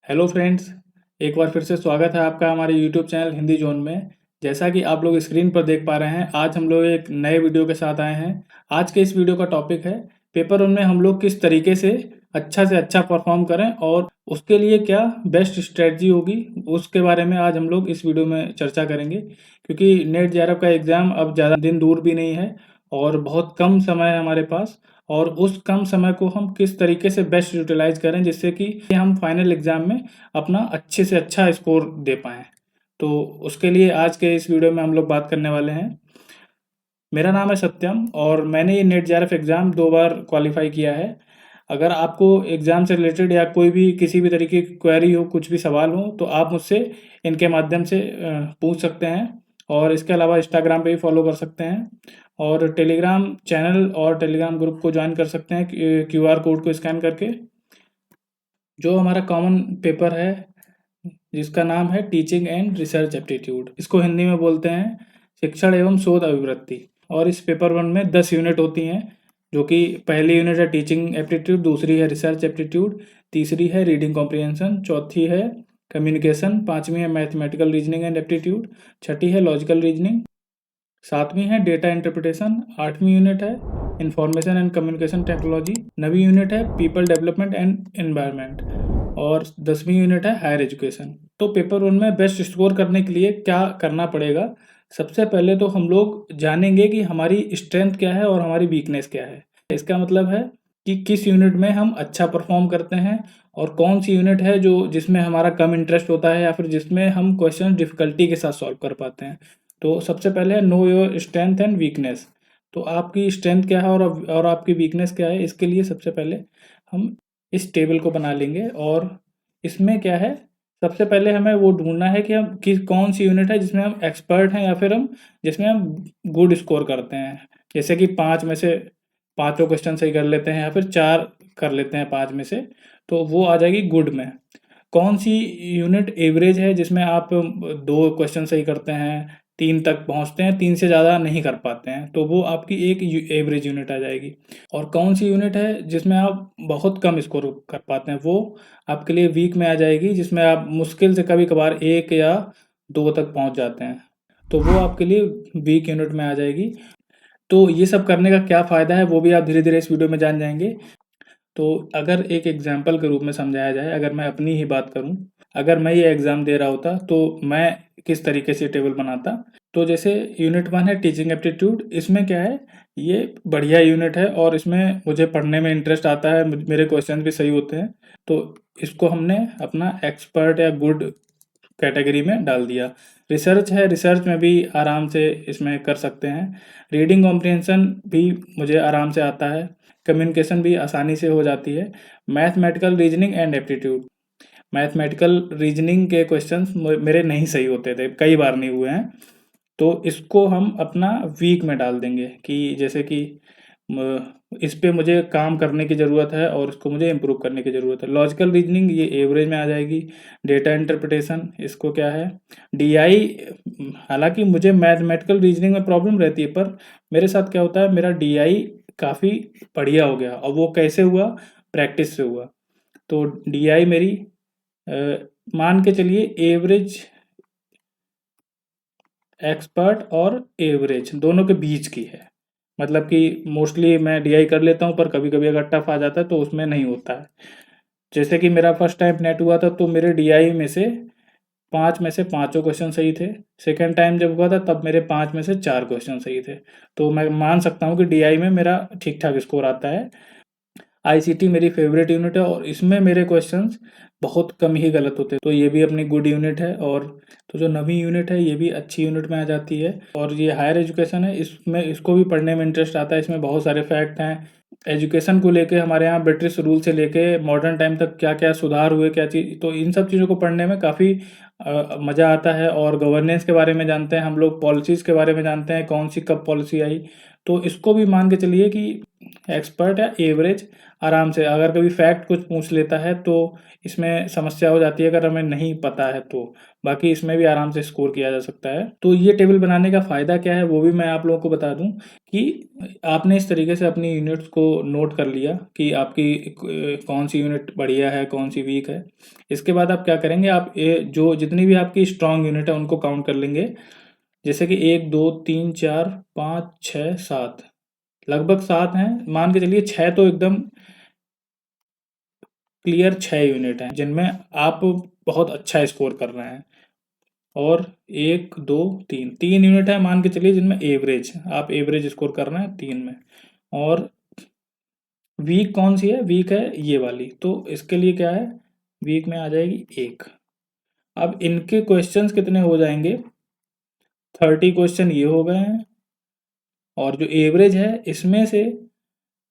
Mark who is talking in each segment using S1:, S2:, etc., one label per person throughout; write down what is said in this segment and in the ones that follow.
S1: Hello friends, एक बार फिर से स्वागत है आपका हमारे यूट्यूब चैनल हिंदी जोन में। जैसा कि आप लोग स्क्रीन पर देख पा रहे हैं, आज हम लोग एक नए वीडियो के साथ आए हैं। आज के इस वीडियो का टॉपिक है पेपर वन में हम लोग किस तरीके से अच्छा परफॉर्म करें और उसके लिए क्या बेस्ट स्ट्रेटजी होगी, उसके बारे में आज हम लोग इस वीडियो में चर्चा करेंगे। क्योंकि नेट जेआरएफ का एग्ज़ाम अब ज़्यादा दिन दूर भी नहीं है और बहुत कम समय है हमारे पास, और उस कम समय को हम किस तरीके से बेस्ट यूटिलाइज करें जिससे कि हम फाइनल एग्ज़ाम में अपना अच्छे से अच्छा स्कोर दे पाएँ। तो उसके लिए आज के इस वीडियो में हम लोग बात करने वाले हैं। मेरा नाम है सत्यम और मैंने ये नेट जेआरएफ एग्ज़ाम 2 बार क्वालिफ़ाई किया है। अगर आपको एग्ज़ाम से रिलेटेड या कोई भी किसी भी तरीके की क्वेरी हो, कुछ भी सवाल हो, तो आप मुझसे इनके माध्यम से पूछ सकते हैं। और इसके अलावा इंस्टाग्राम पे भी फॉलो कर सकते हैं और टेलीग्राम चैनल और टेलीग्राम ग्रुप को ज्वाइन कर सकते हैं क्यूआर कोड को स्कैन करके। जो हमारा कॉमन पेपर है जिसका नाम है टीचिंग एंड रिसर्च एप्टीट्यूड, इसको हिंदी में बोलते हैं शिक्षण एवं शोध अभिवृत्ति। और इस पेपर वन में 10 यूनिट होती हैं, जो कि पहली यूनिट है टीचिंग एप्टीट्यूड, दूसरी है रिसर्च एप्टीट्यूड, तीसरी है रीडिंग कॉम्प्रिहेंशन, चौथी है कम्युनिकेशन, पांचवी है मैथमेटिकल रीजनिंग एंड एप्टीट्यूड, छठी है लॉजिकल रीजनिंग, सातवीं है डेटा इंटरप्रिटेशन, आठवीं यूनिट है इंफॉर्मेशन एंड कम्युनिकेशन टेक्नोलॉजी, नवीं यूनिट है पीपल डेवलपमेंट एंड एनवायरनमेंट, और 10वीं यूनिट है हायर एजुकेशन। तो पेपर वन में बेस्ट स्कोर करने के लिए क्या करना पड़ेगा? सबसे पहले तो हम लोग जानेंगे कि हमारी स्ट्रेंथ क्या है और हमारी वीकनेस क्या है। इसका मतलब है कि किस यूनिट में हम अच्छा परफॉर्म करते हैं और कौन सी यूनिट है जो जिसमें हमारा कम इंटरेस्ट होता है या फिर जिसमें हम क्वेश्चन डिफिकल्टी के साथ सॉल्व कर पाते हैं। तो सबसे पहले है know your strength and weakness. तो आपकी स्ट्रेंथ क्या है और आपकी वीकनेस क्या है, इसके लिए सबसे पहले हम इस टेबल को बना लेंगे। और इसमें क्या है, सबसे पहले हमें वो ढूंढना है कि हम किस कौन सी यूनिट है जिसमें हम एक्सपर्ट हैं या फिर हम जिसमें हम गुड स्कोर करते हैं। जैसे कि 5 में से पाँचों क्वेश्चन सही कर लेते हैं या फिर 4 कर लेते हैं 5 में से, तो वो आ जाएगी गुड में। कौन सी यूनिट एवरेज है जिसमें आप 2 क्वेश्चन सही करते हैं, 3 तक पहुंचते हैं, 3 से ज़्यादा नहीं कर पाते हैं, तो वो आपकी एक एवरेज यूनिट आ जाएगी। और कौन सी यूनिट है जिसमें आप बहुत कम स्कोर कर पाते हैं, वो आपके लिए वीक में आ जाएगी, जिसमें आप मुश्किल से कभी कभार 1 या 2 तक पहुंच जाते हैं, तो वो आपके लिए वीक यूनिट में आ जाएगी। तो ये सब करने का क्या फ़ायदा है वो भी आप धीरे धीरे इस वीडियो में जान जाएंगे। तो अगर एक एग्जाम्पल के रूप में समझाया जाए, अगर मैं अपनी ही बात करूं, अगर मैं ये एग्ज़ाम दे रहा होता तो मैं किस तरीके से टेबल बनाता। तो जैसे यूनिट 1 है टीचिंग एप्टीट्यूड, इसमें क्या है, ये बढ़िया यूनिट है और इसमें मुझे पढ़ने में इंटरेस्ट आता है, मेरे क्वेश्चन भी सही होते हैं, तो इसको हमने अपना एक्सपर्ट या गुड कैटेगरी में डाल दिया। रिसर्च है, रिसर्च में भी आराम से इसमें कर सकते हैं। रीडिंग कॉम्प्रिहेंशन भी मुझे आराम से आता है, कम्युनिकेशन भी आसानी से हो जाती है। Mathematical reasoning and aptitude, mathematical reasoning के क्वेश्चंस मेरे नहीं सही होते थे, कई बार नहीं हुए हैं, तो इसको हम अपना वीक में डाल देंगे कि जैसे कि इस पे मुझे काम करने की ज़रूरत है और इसको मुझे इम्प्रूव करने की ज़रूरत है। लॉजिकल रीजनिंग ये एवरेज में आ जाएगी। डेटा इंटरप्रिटेशन, इसको क्या है, डीआई, हालांकि मुझे मैथमेटिकल रीजनिंग में प्रॉब्लम रहती है, पर मेरे साथ क्या होता है, मेरा डीआई काफ़ी बढ़िया हो गया। और वो कैसे हुआ, प्रैक्टिस से हुआ। तो डीआई मेरी मान के चलिए एवरेज, एक्सपर्ट और एवरेज दोनों के बीच की है। मतलब कि मोस्टली मैं डीआई कर लेता हूँ, पर कभी कभी अगर टफ आ जाता है तो उसमें नहीं होता है। जैसे कि मेरा फर्स्ट टाइम नेट हुआ था तो मेरे डीआई में से 5 में से पाँचों क्वेश्चन सही थे। सेकेंड टाइम जब हुआ था तब मेरे 5 में से 4 क्वेश्चन सही थे। तो मैं मान सकता हूँ कि डीआई में मेरा ठीक ठाक स्कोर आता है। आईसीटी मेरी फेवरेट यूनिट है और इसमें मेरे क्वेश्चंस बहुत कम ही गलत होते हैं, तो ये भी अपनी गुड यूनिट है। और तो जो नवी यूनिट है ये भी अच्छी यूनिट में आ जाती है। और ये हायर एजुकेशन है, इसमें इसको भी पढ़ने में इंटरेस्ट आता है। इसमें बहुत सारे फैक्ट हैं एजुकेशन को लेके, हमारे यहाँ ब्रिटिश रूल से लेके मॉडर्न टाइम तक क्या क्या सुधार हुए, क्या चीज़, तो इन सब चीज़ों को पढ़ने में काफ़ी मज़ा आता है। और गवर्नेंस के बारे में जानते हैं हम लोग, पॉलिसीज़ के बारे में जानते हैं, कौन सी कब पॉलिसी आई, तो इसको भी मान के चलिए कि एक्सपर्ट या एवरेज आराम से, अगर कभी फैक्ट कुछ पूछ लेता है तो इसमें समस्या हो जाती है अगर हमें नहीं पता है तो, बाकी इसमें भी आराम से स्कोर किया जा सकता है। तो ये टेबल बनाने का फ़ायदा क्या है वो भी मैं आप लोगों को बता दूं कि आपने इस तरीके से अपनी यूनिट्स को नोट कर लिया कि आपकी कौन सी यूनिट बढ़िया है, कौन सी वीक है। इसके बाद आप क्या करेंगे, आप जो जितनी भी आपकी स्ट्रॉन्ग यूनिट है उनको काउंट कर लेंगे। जैसे कि 1 2 3 4 5 6 7, लगभग 7 हैं, मान के चलिए 6 तो एकदम क्लियर 6 यूनिट हैं जिनमें आप बहुत अच्छा स्कोर कर रहे हैं। और 1 2 3 3 यूनिट है मान के चलिए जिनमें एवरेज आप एवरेज स्कोर कर रहे हैं 3 में। और वीक कौन सी है, वीक है ये वाली, तो इसके लिए क्या है, वीक में आ जाएगी 1। अब इनके क्वेश्चंस कितने हो जाएंगे, 30 क्वेश्चन ये हो गए हैं, और जो एवरेज है इसमें से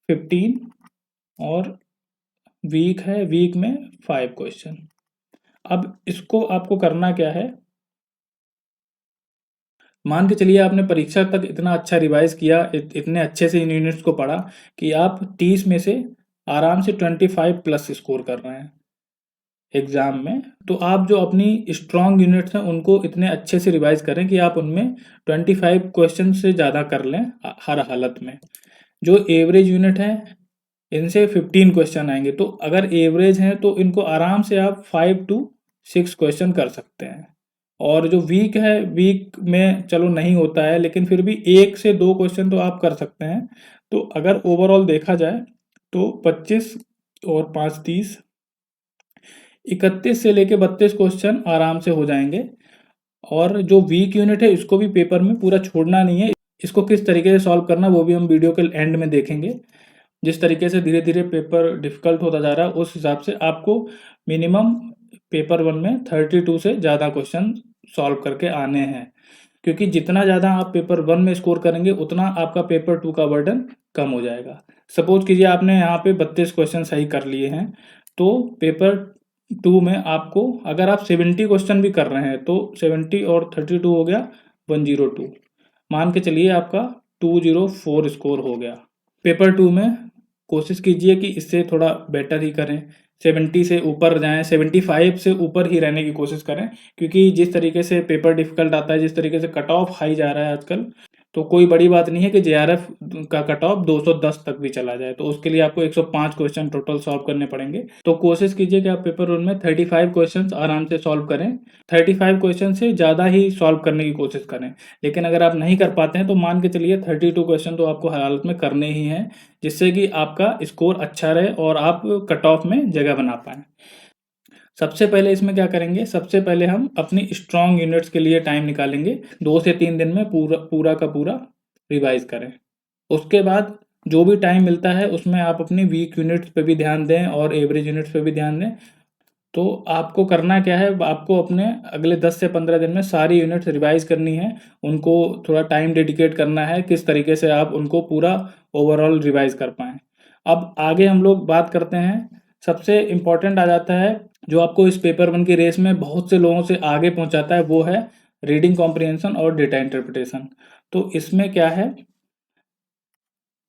S1: 15, और वीक है, वीक में 5 क्वेश्चन। अब इसको आपको करना क्या है, मान के चलिए आपने परीक्षा तक इतना अच्छा रिवाइज किया, इतने अच्छे से इन यूनिट्स को पढ़ा कि आप 30 में से आराम से 25 प्लस स्कोर कर रहे हैं एग्जाम में। तो आप जो अपनी स्ट्रॉन्ग यूनिट्स हैं उनको इतने अच्छे से रिवाइज करें कि आप उनमें 25 क्वेश्चन से ज़्यादा कर लें हर हालत में। जो एवरेज यूनिट है इनसे 15 क्वेश्चन आएंगे, तो अगर एवरेज हैं तो इनको आराम से आप 5 to 6 क्वेश्चन कर सकते हैं। और जो वीक है, वीक में चलो नहीं होता है लेकिन फिर भी 1 से 2 क्वेश्चन तो आप कर सकते हैं। तो अगर ओवरऑल देखा जाए तो 25 और 5 30, 31 से लेके 32 क्वेश्चन आराम से हो जाएंगे। और जो वीक यूनिट है इसको भी पेपर में पूरा छोड़ना नहीं है, इसको किस तरीके से सॉल्व करना वो भी हम वीडियो के एंड में देखेंगे। जिस तरीके से धीरे धीरे पेपर डिफिकल्ट होता जा रहा है उस हिसाब से आपको मिनिमम पेपर 1 में 32 से ज़्यादा क्वेश्चन सॉल्व करके आने हैं, क्योंकि जितना ज़्यादा आप पेपर 1 में स्कोर करेंगे उतना आपका पेपर 2 का बर्डन कम हो जाएगा। सपोज कीजिए आपने यहाँ पे 32 क्वेश्चन सही कर लिए हैं, तो पेपर 2 में आपको, अगर आप 70 क्वेश्चन भी कर रहे हैं तो 70 और 32 हो गया 102, मान के चलिए आपका 204 स्कोर हो गया। पेपर 2 में कोशिश कीजिए कि इससे थोड़ा बेटर ही करें, 70 से ऊपर जाएं, 75 से ऊपर ही रहने की कोशिश करें, क्योंकि जिस तरीके से पेपर डिफिकल्ट आता है, जिस तरीके से कट ऑफ हाई जा रहा है आजकल, तो कोई बड़ी बात नहीं है कि जेआरएफ का कट ऑफ 210 तक भी चला जाए। तो उसके लिए आपको 105 क्वेश्चन टोटल सॉल्व करने पड़ेंगे। तो कोशिश कीजिए कि आप पेपर 1 में 35 क्वेश्चन आराम से सॉल्व करें, 35 क्वेश्चन से ज़्यादा ही सॉल्व करने की कोशिश करें। लेकिन अगर आप नहीं कर पाते हैं तो मान के चलिए 32 क्वेश्चन तो आपको हर हालत में करने ही हैं, जिससे कि आपका स्कोर अच्छा रहे और आप कट ऑफ में जगह बना पाएँ। सबसे पहले इसमें क्या करेंगे, सबसे पहले हम अपनी स्ट्रॉन्ग यूनिट्स के लिए टाइम निकालेंगे, 2 से 3 दिन में पूरा का पूरा रिवाइज करें। उसके बाद जो भी टाइम मिलता है उसमें आप अपनी वीक यूनिट्स पे भी ध्यान दें और एवरेज यूनिट्स पे भी ध्यान दें। तो आपको करना क्या है, आपको अपने अगले 10 से 15 दिन में सारी यूनिट्स रिवाइज करनी है, उनको थोड़ा टाइम डेडिकेट करना है, किस तरीके से आप उनको पूरा ओवरऑल रिवाइज कर पाएँ। अब आगे हम लोग बात करते हैं, सबसे इम्पोर्टेंट आ जाता है जो आपको इस पेपर 1 की रेस में बहुत से लोगों से आगे पहुंचाता है, वो है रीडिंग कॉम्प्रिहेंशन और डेटा इंटरप्रिटेशन। तो इसमें क्या है,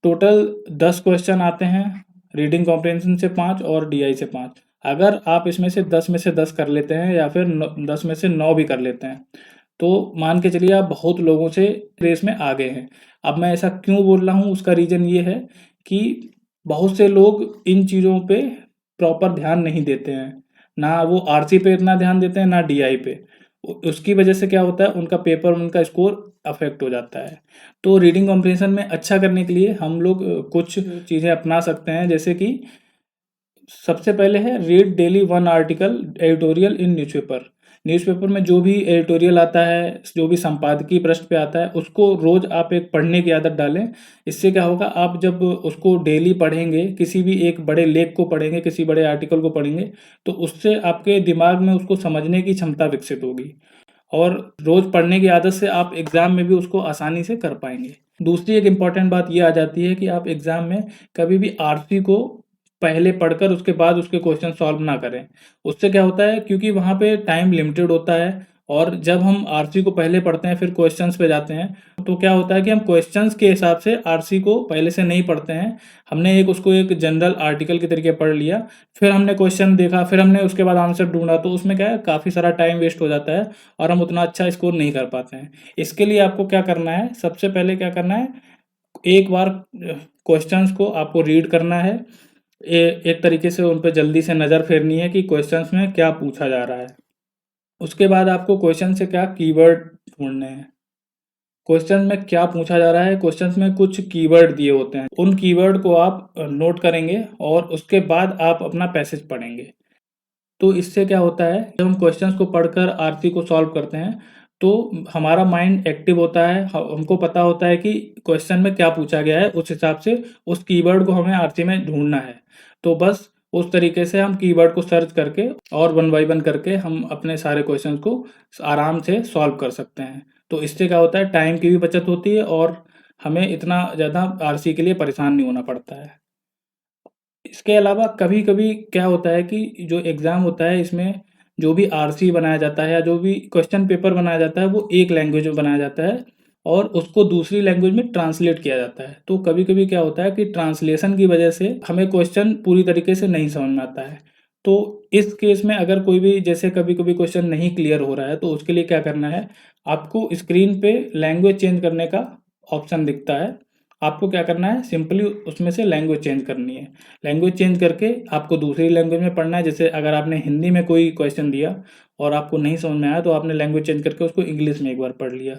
S1: टोटल 10 क्वेश्चन आते हैं, रीडिंग कॉम्प्रिहेंशन से 5 और डीआई से 5। अगर आप इसमें से 10 में से 10 कर लेते हैं या फिर 10 में से 9 भी कर लेते हैं तो मान के चलिए आप बहुत लोगों से रेस में आगे हैं। अब मैं ऐसा क्यों बोल रहा हूँ, उसका रीज़न ये है कि बहुत से लोग इन चीज़ों पे प्रॉपर ध्यान नहीं देते हैं, ना वो आरसी पे इतना ध्यान देते हैं ना डीआई पे। उसकी वजह से क्या होता है, उनका पेपर, उनका स्कोर अफेक्ट हो जाता है। तो रीडिंग कॉम्प्रिहेंशन में अच्छा करने के लिए हम लोग कुछ चीज़ें अपना सकते हैं, जैसे कि सबसे पहले है रीड डेली 1 आर्टिकल एडिटोरियल इन न्यूज़पेपर। न्यूज़पेपर में जो भी एडिटोरियल आता है, जो भी संपादकीय पृष्ठ पे आता है, उसको रोज आप एक पढ़ने की आदत डालें। इससे क्या होगा, आप जब उसको डेली पढ़ेंगे, किसी भी एक बड़े लेख को पढ़ेंगे, किसी बड़े आर्टिकल को पढ़ेंगे, तो उससे आपके दिमाग में उसको समझने की क्षमता विकसित होगी और रोज पढ़ने की आदत से आप एग्जाम में भी उसको आसानी से कर पाएंगे। दूसरी एक इम्पॉर्टेंट बात ये आ जाती है कि आप एग्जाम में कभी भी आरसी को पहले पढ़कर उसके बाद उसके क्वेश्चन सॉल्व ना करें। उससे क्या होता है, क्योंकि वहाँ पे टाइम लिमिटेड होता है और जब हम आरसी को पहले पढ़ते हैं फिर क्वेश्चंस पे जाते हैं तो क्या होता है कि हम क्वेश्चंस के हिसाब से आरसी को पहले से नहीं पढ़ते हैं। हमने उसको एक जनरल आर्टिकल के तरीके पढ़ लिया, फिर हमने क्वेश्चन देखा, फिर हमने उसके बाद आंसर ढूंढा, तो उसमें क्या है काफ़ी सारा टाइम वेस्ट हो जाता है और हम उतना अच्छा स्कोर नहीं कर पाते हैं। इसके लिए आपको क्या करना है, सबसे पहले क्या करना है, एक बार क्वेश्चंस को आपको रीड करना है, एक तरीके से उन पर जल्दी से नज़र फेरनी है कि क्वेश्चंस में क्या पूछा जा रहा है। उसके बाद आपको क्वेश्चन से क्या कीवर्ड ढूंढने हैं, क्वेश्चन में क्या पूछा जा रहा है, क्वेश्चन में कुछ कीवर्ड दिए होते हैं, उन कीवर्ड को आप नोट करेंगे और उसके बाद आप अपना पैसेज पढ़ेंगे। तो इससे क्या होता है, जब हम क्वेश्चंस को पढ़कर आरसी को सॉल्व करते हैं तो हमारा माइंड एक्टिव होता है, हमको पता होता है कि क्वेश्चन में क्या पूछा गया है, उस हिसाब से उस कीवर्ड को हमें आरसी में ढूंढना है। तो बस उस तरीके से हम कीवर्ड को सर्च करके और वन बाई वन करके हम अपने सारे क्वेश्चन को आराम से सॉल्व कर सकते हैं। तो इससे क्या होता है, टाइम की भी बचत होती है और हमें इतना ज़्यादा आरसी के लिए परेशान नहीं होना पड़ता है। इसके अलावा कभी-कभी क्या होता है कि जो एग्ज़ाम होता है इसमें जो भी आरसी बनाया जाता है या जो भी क्वेश्चन पेपर बनाया जाता है वो एक लैंग्वेज में बनाया जाता है और उसको दूसरी लैंग्वेज में ट्रांसलेट किया जाता है। तो कभी-कभी क्या होता है कि ट्रांसलेशन की वजह से हमें क्वेश्चन पूरी तरीके से नहीं समझ में आता है। तो इस केस में अगर कोई भी जैसे कभी-कभी क्वेश्चन नहीं क्लियर हो रहा है तो उसके लिए क्या करना है, आपको स्क्रीन पे लैंग्वेज चेंज करने का ऑप्शन दिखता है। आपको क्या करना है, सिंपली उसमें से लैंग्वेज चेंज करनी है। लैंग्वेज चेंज करके आपको दूसरी लैंग्वेज में पढ़ना है। जैसे अगर आपने हिंदी में कोई क्वेश्चन दिया और आपको नहीं समझ में आया तो आपने लैंग्वेज चेंज करके उसको इंग्लिश में एक बार पढ़ लिया।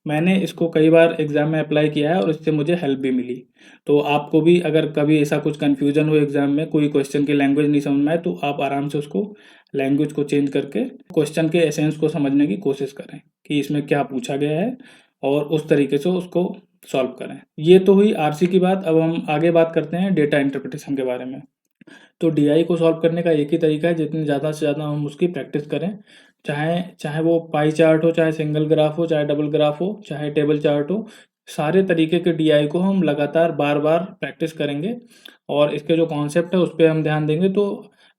S1: मैंने इसको कई बार एग्ज़ाम में अप्लाई किया है और इससे मुझे हेल्प भी मिली। तो आपको भी अगर कभी ऐसा कुछ कन्फ्यूजन हो एग्ज़ाम में, कोई क्वेश्चन की लैंग्वेज नहीं समझ में आए, तो आप आराम से उसको लैंग्वेज को चेंज करके क्वेश्चन के एसेंस को समझने की कोशिश करें कि इसमें क्या पूछा गया है और उस तरीके से उसको सॉल्व करें। ये तो हुई आरसी की बात। अब हम आगे बात करते हैं डेटा इंटरप्रिटेशन के बारे में। तो डीआई को सॉल्व करने का एक ही तरीका है, जितनी ज़्यादा से ज़्यादा हम उसकी प्रैक्टिस करें। चाहे चाहे वो पाई चार्ट हो, चाहे सिंगल ग्राफ हो, चाहे डबल ग्राफ हो, चाहे टेबल चार्ट हो, सारे तरीके के डीआई को हम लगातार बार-बार प्रैक्टिस करेंगे और इसके जो कॉन्सेप्ट है उस पे हम ध्यान देंगे तो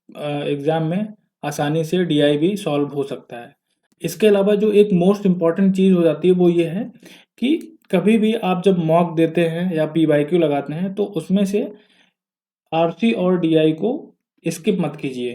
S1: एग्ज़ाम में आसानी से डीआई भी सॉल्व हो सकता है। इसके अलावा जो एक मोस्ट इम्पॉर्टेंट चीज़ हो जाती है वो ये है कि कभी भी आप जब मॉक देते हैं या पीवाईक्यू लगाते हैं तो उसमें से आरसी और डीआई को स्किप मत कीजिए।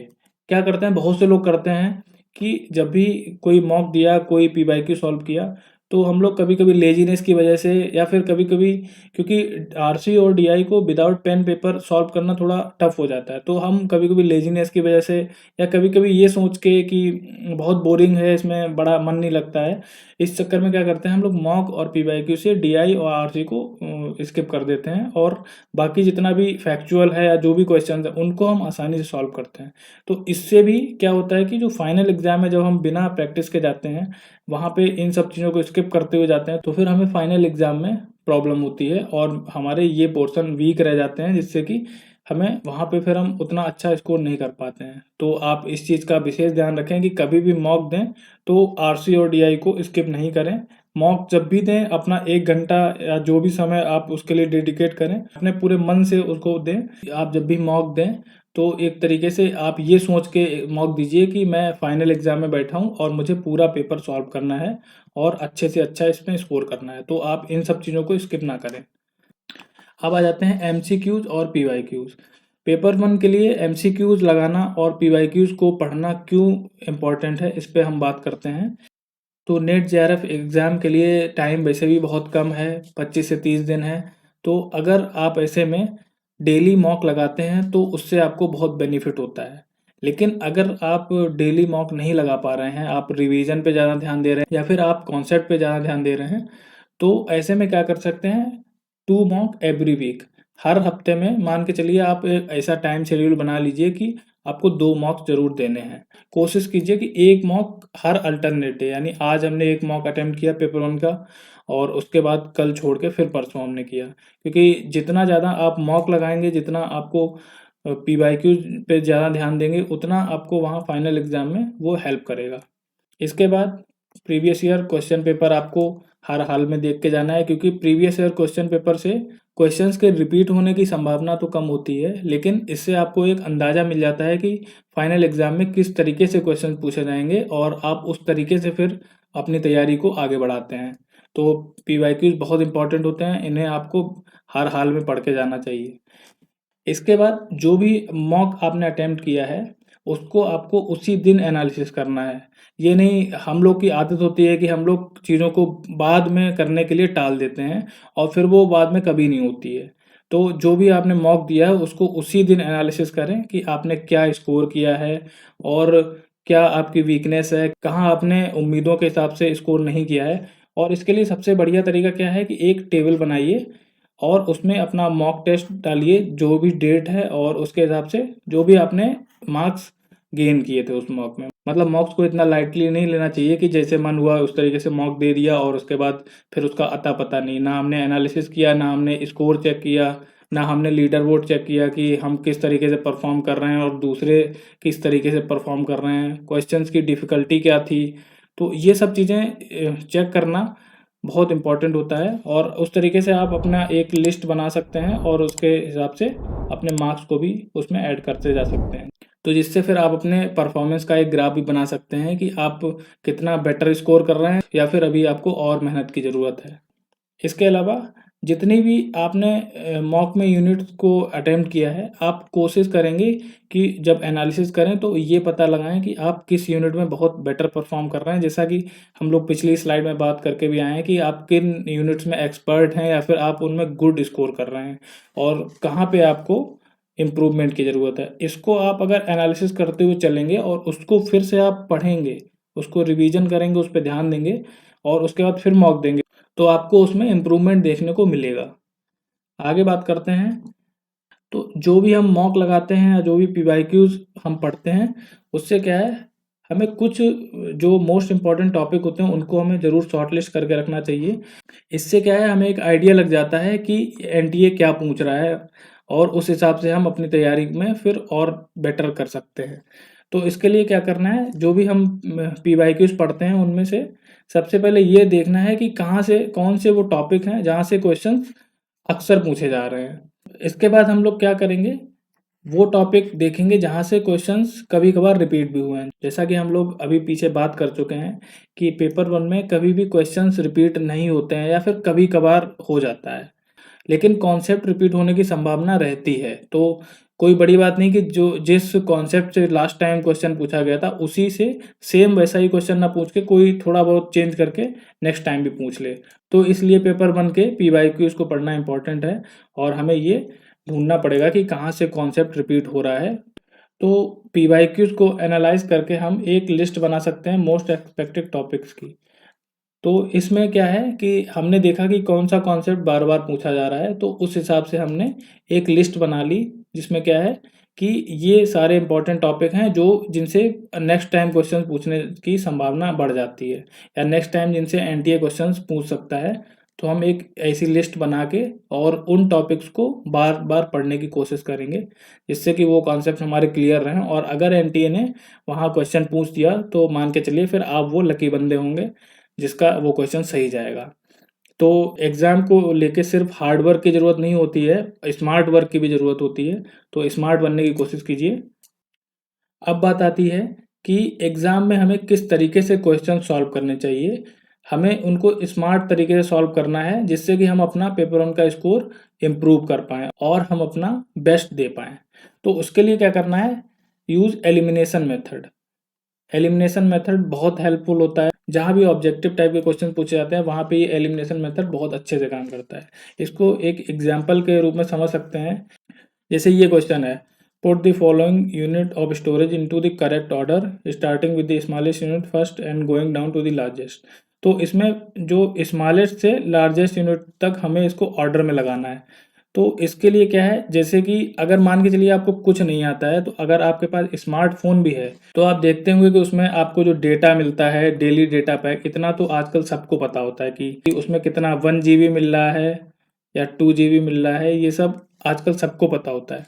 S1: क्या करते हैं, बहुत से लोग करते हैं कि जब भी कोई मॉक दिया, कोई पीवाईक्यू सॉल्व किया, तो हम लोग कभी-कभी लेज़ीनेस की वजह से या फिर कभी-कभी क्योंकि आरसी और डीआई को विदाउट पेन पेपर सॉल्व करना थोड़ा टफ हो जाता है। तो हम कभी-कभी लेज़ीनेस की वजह से या कभी-कभी ये सोच के कि बहुत बोरिंग है, इसमें बड़ा मन नहीं लगता है, इस चक्कर में क्या करते हैं हम लोग मॉक और पीवाईक्यू से डीआई और आरसी को स्किप कर देते हैं और बाकी जितना भी फैक्चुअल है या जो भी क्वेश्चंस हैं उनको हम आसानी से सॉल्व करते हैं। तो इससे भी क्या होता है कि जो फाइनल एग्ज़ाम है जब हम बिना प्रैक्टिस के जाते हैं, वहाँ पे इन सब चीज़ों को स्किप करते हुए जाते हैं तो फिर हमें फाइनल एग्ज़ाम में प्रॉब्लम होती है और हमारे ये पोर्शन वीक रह जाते हैं जिससे कि हमें वहाँ पे फिर हम उतना अच्छा स्कोर नहीं कर पाते हैं। तो आप इस चीज़ का विशेष ध्यान रखें कि कभी भी मॉक दें तो आरसी और डीआई को स्किप नहीं करें। मॉक जब भी दें अपना 1 घंटा या जो भी समय आप उसके लिए डेडिकेट करें, अपने पूरे मन से उसको दें। आप जब भी मॉक दें तो एक तरीके से आप ये सोच के मॉक दीजिए कि मैं फाइनल एग्ज़ाम में बैठा हूँ और मुझे पूरा पेपर सॉल्व करना है और अच्छे से अच्छा इसमें स्कोर करना है। तो आप इन सब चीज़ों को स्किप ना करें। अब आ जाते हैं एमसीक्यूज़ और पीवाईक्यूज़। पेपर 1 के लिए एमसीक्यूज़ लगाना और पीवाईक्यूज़ को पढ़ना क्यों इम्पोर्टेंट है, इस पे हम बात करते हैं। तो नेट जेआरएफ एग्ज़ाम के लिए टाइम वैसे भी बहुत कम है, 25 से 30 दिन है। तो अगर आप ऐसे में डेली मॉक लगाते हैं तो उससे आपको बहुत बेनिफिट होता है। लेकिन अगर आप डेली मॉक नहीं लगा पा रहे हैं, आप रिवीजन पे ज़्यादा ध्यान दे रहे हैं या फिर आप कॉन्सेप्ट पे ज़्यादा ध्यान दे रहे हैं, तो ऐसे में क्या कर सकते हैं, 2 मॉक एवरी वीक। हर हफ्ते में मान के चलिए आप एक ऐसा टाइम शेड्यूल बना लीजिए कि आपको 2 मॉक ज़रूर देने हैं। कोशिश कीजिए कि 1 मॉक हर अल्टरनेट डे, यानी आज हमने 1 मॉक अटेम्प्ट किया पेपर 1 का और उसके बाद कल छोड़ के फिर परसों हमने किया। क्योंकि जितना ज़्यादा आप मॉक लगाएँगे, जितना आपको पीवाईक्यू पे ज़्यादा ध्यान देंगे, उतना आपको वहाँ फाइनल एग्ज़ाम में वो हेल्प करेगा। इसके बाद प्रीवियस ईयर क्वेश्चन पेपर आपको हर हाल में देख के जाना है, क्योंकि प्रीवियस ईयर क्वेश्चन पेपर से क्वेश्चंस के रिपीट होने की संभावना तो कम होती है, लेकिन इससे आपको एक अंदाज़ा मिल जाता है कि फाइनल एग्जाम में किस तरीके से क्वेश्चन पूछे जाएंगे और आप उस तरीके से फिर अपनी तैयारी को आगे बढ़ाते हैं। तो पीवाईक्यूज बहुत इंपॉर्टेंट होते हैं, इन्हें आपको हर हाल में पढ़ के जाना चाहिए। इसके बाद जो भी मॉक आपने अटेम्प्ट किया है उसको आपको उसी दिन एनालिसिस करना है। ये नहीं, हम लोग की आदत होती है कि हम लोग चीज़ों को बाद में करने के लिए टाल देते हैं और फिर वो बाद में कभी नहीं होती है। तो जो भी आपने मॉक दिया है उसको उसी दिन एनालिसिस करें कि आपने क्या स्कोर किया है और क्या आपकी वीकनेस है, कहाँ आपने उम्मीदों के हिसाब से स्कोर नहीं किया है। और इसके लिए सबसे बढ़िया तरीका क्या है कि एक टेबल बनाइए और उसमें अपना मॉक टेस्ट डालिए, जो भी डेट है और उसके हिसाब से जो भी आपने मार्क्स गेन किए थे उस मॉक में। मतलब मॉक्स को इतना लाइटली नहीं लेना चाहिए कि जैसे मन हुआ उस तरीके से मॉक दे दिया और उसके बाद फिर उसका अता पता नहीं, ना हमने एनालिसिस किया, ना हमने स्कोर चेक किया, ना हमने लीडर बोर्ड चेक किया कि हम किस तरीके से परफॉर्म कर रहे हैं और दूसरे किस तरीके से परफॉर्म कर रहे हैं, क्वेश्चंस की डिफ़िकल्टी क्या थी। तो ये सब चीज़ें चेक करना बहुत इम्पोर्टेंट होता है और उस तरीके से आप अपना एक लिस्ट बना सकते हैं और उसके हिसाब से अपने मार्क्स को भी उसमें ऐड करते जा सकते हैं। तो जिससे फिर आप अपने परफॉर्मेंस का एक ग्राफ भी बना सकते हैं कि आप कितना बेटर स्कोर कर रहे हैं या फिर अभी आपको और मेहनत की ज़रूरत है। इसके अलावा जितनी भी आपने मॉक में यूनिट्स को अटेम्प्ट किया है, आप कोशिश करेंगे कि जब एनालिसिस करें तो ये पता लगाएं कि आप किस यूनिट में बहुत बेटर परफॉर्म कर रहे हैं। जैसा कि हम लोग पिछली स्लाइड में बात करके भी आए हैं कि आप किन यूनिट्स में एक्सपर्ट हैं या फिर आप उनमें गुड स्कोर कर रहे हैं और कहाँ पे आपको इम्प्रूवमेंट की ज़रूरत है। इसको आप अगर एनालिसिस करते हुए चलेंगे और उसको फिर से आप पढ़ेंगे, उसको रिवीजन करेंगे, उस पर ध्यान देंगे और उसके बाद फिर मॉक देंगे, तो आपको उसमें इम्प्रूवमेंट देखने को मिलेगा। आगे बात करते हैं। तो जो भी हम मॉक लगाते हैं या जो भी पीवाईक्यूज हम पढ़ते हैं, उससे क्या है, हमें कुछ जो मोस्ट इम्पॉर्टेंट टॉपिक होते हैं उनको हमें ज़रूर शॉर्टलिस्ट करके रखना चाहिए। इससे क्या है, हमें एक आइडिया लग जाता है कि एनटीए क्या पूछ रहा है और उस हिसाब से हम अपनी तैयारी में फिर और बेटर कर सकते हैं। तो इसके लिए क्या करना है, जो भी हम पीवाईक्यूज पढ़ते हैं उनमें से सबसे पहले ये देखना है कि कहाँ से कौन से वो टॉपिक हैं जहाँ से क्वेश्चन अक्सर पूछे जा रहे हैं। इसके बाद हम लोग क्या करेंगे, वो टॉपिक देखेंगे जहाँ से क्वेश्चंस कभी कभार रिपीट भी हुए हैं। जैसा कि हम लोग अभी पीछे बात कर चुके हैं कि पेपर 1 में कभी भी क्वेश्चंस रिपीट नहीं होते हैं या फिर कभी कभार हो जाता है, लेकिन कॉन्सेप्ट रिपीट होने की संभावना रहती है। तो कोई बड़ी बात नहीं कि जो जिस कॉन्सेप्ट से लास्ट टाइम क्वेश्चन पूछा गया था उसी से सेम वैसा ही क्वेश्चन ना पूछ के कोई थोड़ा बहुत चेंज करके नेक्स्ट टाइम भी पूछ ले। तो इसलिए पेपर 1 के पीवाईक्यूज को पढ़ना इंपॉर्टेंट है और हमें ये ढूंढना पड़ेगा कि कहाँ से कॉन्सेप्ट रिपीट हो रहा है। तो पीवाईक्यूज को एनालाइज करके हम एक लिस्ट बना सकते हैं मोस्ट एक्सपेक्टेड टॉपिक्स की। तो इसमें क्या है कि हमने देखा कि कौन सा कॉन्सेप्ट बार बार पूछा जा रहा है, तो उस हिसाब से हमने एक लिस्ट बना ली जिसमें क्या है कि ये सारे इंपॉर्टेंट टॉपिक हैं जो जिनसे नेक्स्ट टाइम क्वेश्चन पूछने की संभावना बढ़ जाती है या नेक्स्ट टाइम जिनसे एनटीए क्वेश्चंस पूछ सकता है। तो हम एक ऐसी लिस्ट बना के और उन टॉपिक्स को बार बार पढ़ने की कोशिश करेंगे जिससे कि वो कॉन्सेप्ट हमारे क्लियर रहें और अगर एनटीए ने वहाँ क्वेश्चन पूछ दिया तो मान के चलिए फिर आप वो लकी बंदे होंगे जिसका वो क्वेश्चन सही जाएगा। तो एग्ज़ाम को लेके सिर्फ हार्ड वर्क की ज़रूरत नहीं होती है, स्मार्ट वर्क की भी ज़रूरत होती है। तो स्मार्ट बनने की कोशिश कीजिए। अब बात आती है कि एग्ज़ाम में हमें किस तरीके से क्वेश्चन सॉल्व करने चाहिए। हमें उनको स्मार्ट तरीके से सॉल्व करना है जिससे कि हम अपना पेपर 1 का स्कोर इम्प्रूव कर पाएँ और हम अपना बेस्ट दे पाएँ। तो उसके लिए क्या करना है, use elimination method. Elimination method बहुत हेल्पफुल होता है। जहाँ भी ऑब्जेक्टिव टाइप के क्वेश्चन पूछे जाते हैं वहाँ पे ये एलिमिनेशन मेथड बहुत अच्छे से काम करता है। इसको एक एग्जांपल के रूप में समझ सकते हैं। जैसे ये क्वेश्चन है, put the following unit of storage into the correct order starting with the smallest unit first and going down to the largest. तो इसमें जो स्मॉलेस्ट से लार्जेस्ट यूनिट तक हमें इसको ऑर्डर में लगाना है। तो इसके लिए क्या है, जैसे कि अगर मान के चलिए आपको कुछ नहीं आता है, तो अगर आपके पास स्मार्टफोन भी है तो आप देखते होंगे कि उसमें आपको जो डेटा मिलता है डेली डेटा पैक, इतना तो आजकल सबको पता होता है कि उसमें कितना 1 GB मिल रहा है या 2 GB मिल रहा है, ये सब आजकल सबको पता होता है।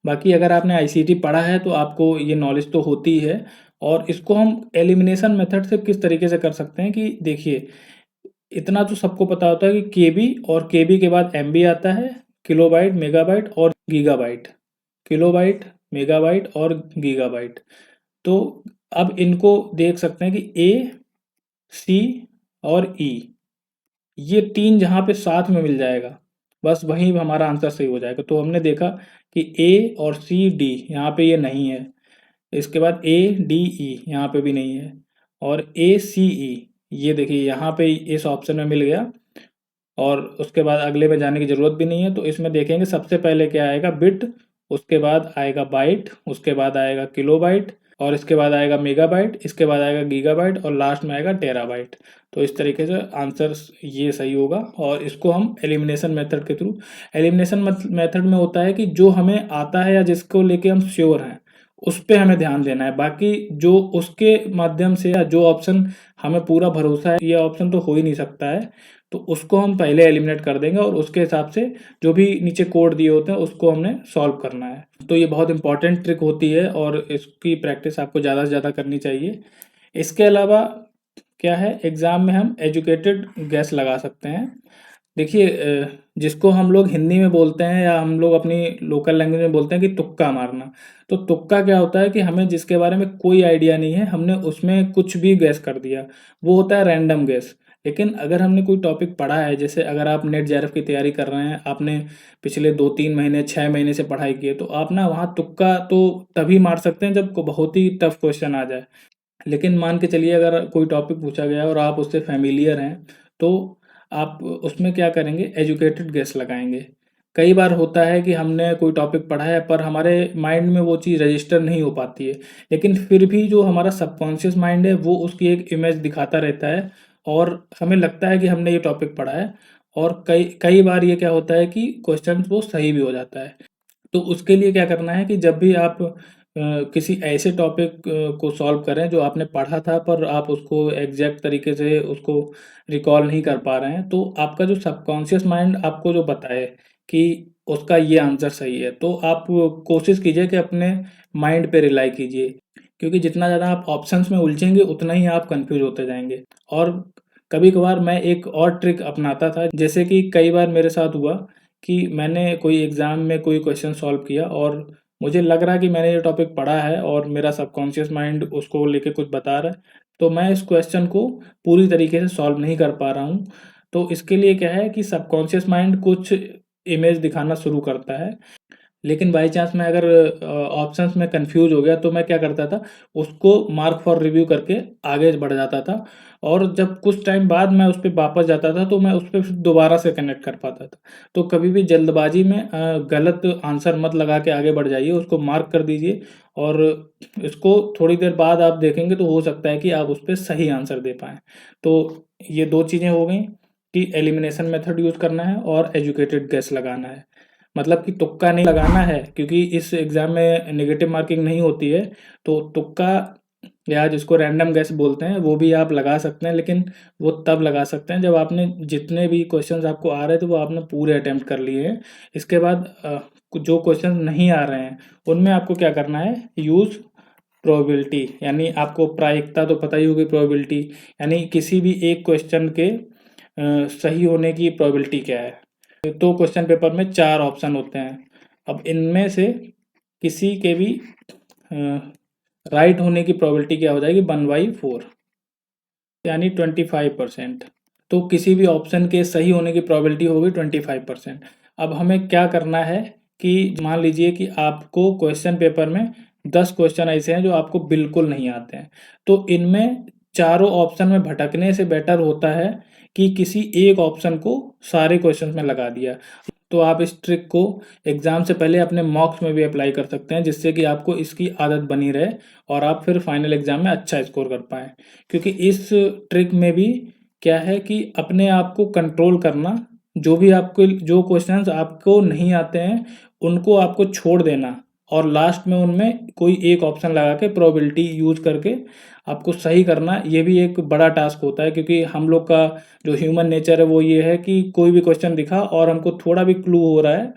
S1: बाकी अगर आपने आईसीटी पढ़ा है तो आपको ये नॉलेज तो होती है। और इसको हम एलिमिनेशन मेथड से किस तरीके से कर सकते हैं कि देखिए, इतना तो सबको पता होता है कि केबी और केबी के बाद एमबी आता है, किलोबाइट, मेगाबाइट और गीगाबाइट। किलोबाइट, मेगाबाइट और गीगाबाइट। तो अब इनको देख सकते हैं कि ए, सी और ई, ये तीन जहाँ पे साथ में मिल जाएगा बस वहीं हमारा आंसर सही हो जाएगा। तो हमने देखा कि ए और सी डी यहाँ पे ये नहीं है, इसके बाद ए डी ई यहाँ पे भी नहीं है, और ए सी ई ये देखिए यहाँ पे इस ऑप्शन में मिल गया, और उसके बाद अगले में जाने की ज़रूरत भी नहीं है। तो इसमें देखेंगे सबसे पहले क्या आएगा, बिट, उसके बाद आएगा बाइट, उसके बाद आएगा किलोबाइट, और इसके बाद आएगा मेगाबाइट, इसके बाद आएगा गीगाबाइट और लास्ट में आएगा टेराबाइट। तो इस तरीके से आंसर ये सही होगा। और इसको हम एलिमिनेशन मेथड के थ्रू, एलिमिनेशन मेथड में होता है कि जो हमें आता है या जिसको लेके हम श्योर हैं उस पे हमें ध्यान देना है, बाकी जो उसके माध्यम से या जो ऑप्शन हमें पूरा भरोसा है ये ऑप्शन तो हो ही नहीं सकता है, तो उसको हम पहले एलिमिनेट कर देंगे और उसके हिसाब से जो भी नीचे कोड दिए होते हैं उसको हमने सॉल्व करना है। तो ये बहुत इंपॉर्टेंट ट्रिक होती है और इसकी प्रैक्टिस आपको ज़्यादा से ज़्यादा करनी चाहिए। इसके अलावा क्या है, एग्ज़ाम में हम एजुकेटेड गैस लगा सकते हैं। देखिए जिसको हम लोग हिंदी में बोलते हैं या हम लोग अपनी लोकल लैंग्वेज में बोलते हैं कि तुक्का मारना। तो तुक्का क्या होता है कि हमें जिसके बारे में कोई आइडिया नहीं है, हमने उसमें कुछ भी गैस कर दिया, वो होता है रैंडम गैस। लेकिन अगर हमने कोई टॉपिक पढ़ा है, जैसे अगर आप नेट जेआरएफ की तैयारी कर रहे हैं, आपने पिछले 2-3 महीने 6 महीने से पढ़ाई की है, तो आप ना वहाँ तुक्का तो तभी मार सकते हैं जब बहुत ही टफ क्वेश्चन आ जाए। लेकिन मान के चलिए अगर कोई टॉपिक पूछा गया और आप उससे फैमिलियर हैं, तो आप उसमें क्या करेंगे, एजुकेटेड गेस लगाएंगे। कई बार होता है कि हमने कोई टॉपिक पढ़ा है पर हमारे माइंड में वो चीज़ रजिस्टर नहीं हो पाती है, लेकिन फिर भी जो हमारा सबकॉन्शियस माइंड है वो उसकी एक इमेज दिखाता रहता है और हमें लगता है कि हमने ये टॉपिक पढ़ा है। और कई कई बार ये क्या होता है कि क्वेश्चन वो सही भी हो जाता है। तो उसके लिए क्या करना है कि जब भी आप किसी ऐसे टॉपिक को सॉल्व करें जो आपने पढ़ा था पर आप उसको एग्जैक्ट तरीके से उसको रिकॉल नहीं कर पा रहे हैं, तो आपका जो सबकॉन्शियस माइंड आपको जो बताए कि उसका ये आंसर सही है, तो आप कोशिश कीजिए कि अपने माइंड पे रिलाई कीजिए, क्योंकि जितना ज़्यादा आप ऑप्शंस में उलझेंगे उतना ही आप कंफ्यूज होते जाएंगे। और कभी कभार मैं एक और ट्रिक अपनाता था, जैसे कि कई बार मेरे साथ हुआ कि मैंने कोई एग्ज़ाम में कोई क्वेश्चन सॉल्व किया और मुझे लग रहा है कि मैंने ये टॉपिक पढ़ा है और मेरा सबकॉन्शियस माइंड उसको लेके कुछ बता रहा है, तो मैं इस क्वेश्चन को पूरी तरीके से सॉल्व नहीं कर पा रहा हूँ। तो इसके लिए क्या है कि सबकॉन्शियस माइंड कुछ इमेज दिखाना शुरू करता है, लेकिन बाई चांस मैं अगर ऑप्शंस में कंफ्यूज हो गया तो मैं क्या करता था, उसको मार्क फॉर रिव्यू करके आगे बढ़ जाता था, और जब कुछ टाइम बाद मैं उस पे वापस जाता था तो मैं उस पे फिर दोबारा से कनेक्ट कर पाता था। तो कभी भी जल्दबाजी में गलत आंसर मत लगा के आगे बढ़ जाइए, उसको मार्क कर दीजिए और इसको थोड़ी देर बाद आप देखेंगे तो हो सकता है कि आप उस पे सही आंसर दे पाएँ। तो ये 2 चीज़ें हो गई कि एलिमिनेशन मेथड यूज़ करना है और एजुकेटेड गेस लगाना है। मतलब कि तुक्का नहीं लगाना है, क्योंकि इस एग्ज़ाम में नेगेटिव मार्किंग नहीं होती है, तो तुक्का या जिसको रैंडम गैस बोलते हैं वो भी आप लगा सकते हैं, लेकिन वो तब लगा सकते हैं जब आपने जितने भी क्वेश्चंस आपको आ रहे थे वो आपने पूरे अटेम्प्ट कर लिए हैं। इसके बाद जो क्वेश्चन नहीं आ रहे हैं उनमें आपको क्या करना है, यूज़ प्रोबेबिलिटी, यानी आपको प्रायिकता तो पता ही होगी, प्रोबेबिलिटी यानी किसी भी एक क्वेश्चन के सही होने की प्रोबेबिलिटी क्या है। तो क्वेश्चन पेपर में 4 ऑप्शन होते हैं। अब इनमें से किसी के भी राइट होने की प्रोबेबिलिटी क्या हो जाएगी, 1/4, यानी 25%। तो किसी भी ऑप्शन के सही होने की प्रोबेबिलिटी होगी 25%। अब हमें क्या करना है कि मान लीजिए कि आपको क्वेश्चन पेपर में 10 क्वेश्चन ऐसे हैं जो आपको बिल्कुल नहीं आते हैं, तो इनमें चारों ऑप्शन में भटकने से बेटर होता है कि किसी एक ऑप्शन को सारे क्वेश्चन में लगा दिया। तो आप इस ट्रिक को एग्ज़ाम से पहले अपने मॉक्स में भी अप्लाई कर सकते हैं, जिससे कि आपको इसकी आदत बनी रहे और आप फिर फाइनल एग्ज़ाम में अच्छा स्कोर कर पाएँ। क्योंकि इस ट्रिक में भी क्या है कि अपने आप को कंट्रोल करना, जो भी आपको जो क्वेश्चंस आपको नहीं आते हैं उनको आपको छोड़ देना और लास्ट में उनमें कोई एक ऑप्शन लगा के प्रोबेबिलिटी यूज़ करके आपको सही करना, ये भी एक बड़ा टास्क होता है। क्योंकि हम लोग का जो ह्यूमन नेचर है वो ये है कि कोई भी क्वेश्चन दिखा और हमको थोड़ा भी क्लू हो रहा है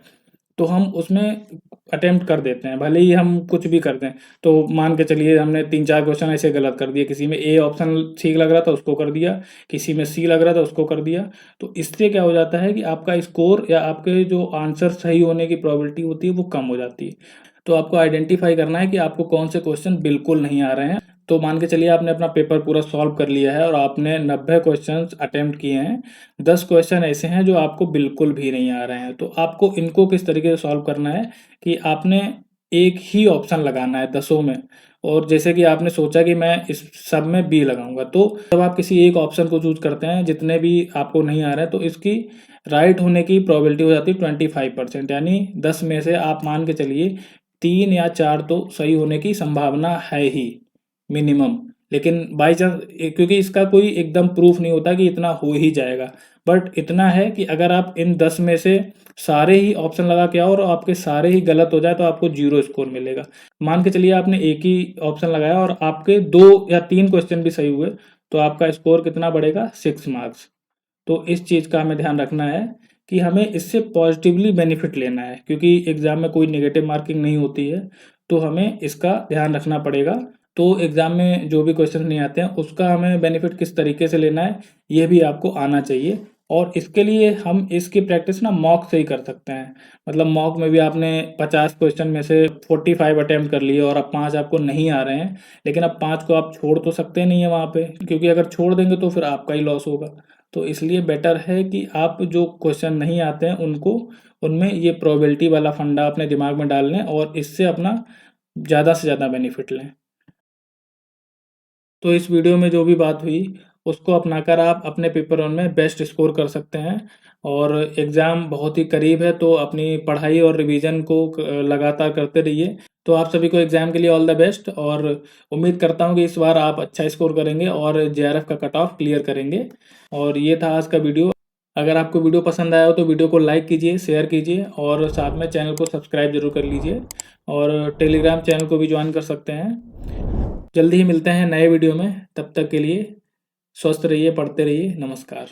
S1: तो हम उसमें अटेम्प्ट कर देते हैं, भले ही हम कुछ भी कर दें। तो मान के चलिए हमने 3-4 क्वेश्चन ऐसे गलत कर दिए, किसी में ए ऑप्शन ठीक लग रहा था उसको कर दिया, किसी में सी लग रहा था उसको कर दिया। तो इससे क्या हो जाता है कि आपका स्कोर या आपके जो आंसर सही होने की प्रोबेबिलिटी होती है वो कम हो जाती है। तो आपको आइडेंटिफाई करना है कि आपको कौन से क्वेश्चन बिल्कुल नहीं आ रहे हैं। तो मान के चलिए आपने अपना पेपर पूरा सॉल्व कर लिया है और आपने 90 क्वेश्चंस अटेम्प्ट किए हैं, 10 क्वेश्चन ऐसे हैं जो आपको बिल्कुल भी नहीं आ रहे हैं। तो आपको इनको किस तरीके से सॉल्व करना है कि आपने एक ही ऑप्शन लगाना है 10 में। और जैसे कि आपने सोचा कि मैं इस सब में बी लगाऊंगा, तो जब आप किसी एक ऑप्शन को चूज करते हैं, जितने भी आपको नहीं आ रहे हैं, तो इसकी राइट होने की प्रोबेबिलिटी हो जाती है 25%। यानी 10 में से आप मान के चलिए 3 या 4 तो सही होने की संभावना है ही मिनिमम। लेकिन बाई चांस, क्योंकि इसका कोई एकदम प्रूफ नहीं होता कि इतना हो ही जाएगा, बट इतना है कि अगर आप इन 10 में से सारे ही ऑप्शन लगा के आओ और आपके सारे ही गलत हो जाए तो आपको 0 स्कोर मिलेगा। मान के चलिए आपने एक ही ऑप्शन लगाया और आपके 2 या 3 क्वेश्चन भी सही हुए, तो आपका स्कोर कितना बढ़ेगा? 6 मार्क्स। तो इस चीज़ का हमें ध्यान रखना है कि हमें इससे पॉजिटिवली बेनिफिट लेना है, क्योंकि एग्ज़ाम में कोई नेगेटिव मार्किंग नहीं होती है। तो हमें इसका ध्यान रखना पड़ेगा। तो एग्ज़ाम में जो भी क्वेश्चन नहीं आते हैं उसका हमें बेनिफिट किस तरीके से लेना है ये भी आपको आना चाहिए। और इसके लिए हम इसकी प्रैक्टिस ना मॉक से ही कर सकते हैं। मतलब मॉक में भी आपने 50 क्वेश्चन में से 45 अटेम्प्ट कर लिए और अब 5 आपको नहीं आ रहे हैं, लेकिन अब 5 को आप छोड़ तो सकते नहीं है वहाँ पे, क्योंकि अगर छोड़ देंगे तो फिर आपका ही लॉस होगा। तो इसलिए बेटर है कि आप जो क्वेश्चन नहीं आते हैं उनको, उनमें ये प्रोबेबिलिटी वाला फंडा अपने दिमाग में डाल लें और इससे अपना ज़्यादा से ज़्यादा बेनिफिट लें। तो इस वीडियो में जो भी बात हुई उसको अपनाकर आप अपने पेपर वन में बेस्ट स्कोर कर सकते हैं। और एग्ज़ाम बहुत ही करीब है, तो अपनी पढ़ाई और रिवीजन को लगातार करते रहिए। तो आप सभी को एग्ज़ाम के लिए ऑल द बेस्ट, और उम्मीद करता हूँ कि इस बार आप अच्छा स्कोर करेंगे और जेआरएफ का कट ऑफ क्लियर करेंगे। और ये था आज का वीडियो। अगर आपको वीडियो पसंद आया हो तो वीडियो को लाइक कीजिए, शेयर कीजिए और साथ में चैनल को सब्सक्राइब जरूर कर लीजिए। और टेलीग्राम चैनल को भी ज्वाइन कर सकते हैं। जल्दी ही मिलते हैं नए वीडियो में, तब तक के लिए स्वस्थ रहिए, पढ़ते रहिए। नमस्कार।